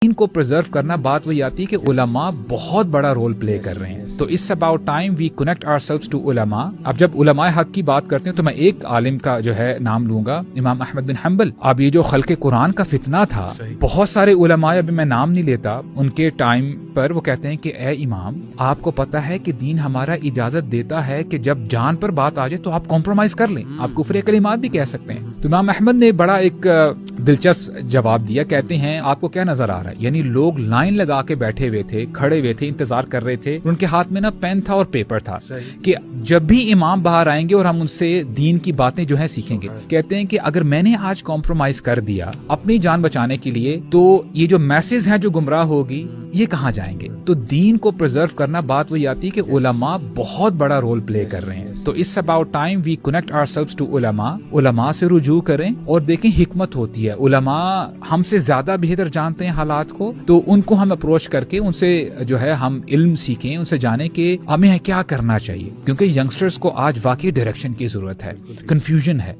دین کو پرزرو کرنا بات وہی آتی ہے کہ علماء بہت بڑا رول پلے کر رہے ہیں. تو it's about time we connect ourselves to علماء. اب جب علماء حق کی بات کرتے ہیں تو میں ایک عالم کا جو ہے نام لوں گا, امام احمد بن حنبل. اب یہ جو خلق قرآن کا فتنہ تھا, بہت سارے علماء, ابھی میں نام نہیں لیتا, ان کے ٹائم پر وہ کہتے ہیں کہ اے امام, آپ کو پتا ہے کہ دین ہمارا اجازت دیتا ہے کہ جب جان پر بات آ جائے تو آپ کمپرومائز کر لیں, آپ کفر کلمات بھی کہہ سکتے ہیں. تو امام احمد نے بڑا ایک دلچسپ جواب دیا. کہتے ہیں آپ کو کیا نظر آ رہا ہے, یعنی لوگ لائن لگا کے بیٹھے ہوئے تھے, کھڑے ہوئے تھے, انتظار کر رہے تھے, ان کے ہاتھ میں نا پین تھا اور پیپر تھا کہ جب بھی امام باہر آئیں گے اور ہم ان سے دین کی باتیں جو ہے سیکھیں گے. کہتے ہیں کہ اگر میں نے آج کمپرومائز کر دیا اپنی جان بچانے کے لیے تو یہ جو میسج ہیں جو گمراہ ہوگی یہ کہاں جائیں گے. تو دین کو پرزرو کرنا بات وہی آتی ہے کہ علماء بہت بڑا رول پلے کر رہے ہیں. تو it's about time we connect ourselves to علماء. علماء سے رجوع کریں اور دیکھیں حکمت ہوتی ہے. علماء ہم سے زیادہ بہتر جانتے ہیں حالات کو, تو ان کو ہم اپروچ کر کے ان سے جو ہے ہم علم سیکھیں, ان سے جانیں کہ ہمیں کیا کرنا چاہیے, کیونکہ ینگسٹرز کو آج واقعی ڈائریکشن کی ضرورت ہے, کنفیوژن ہے.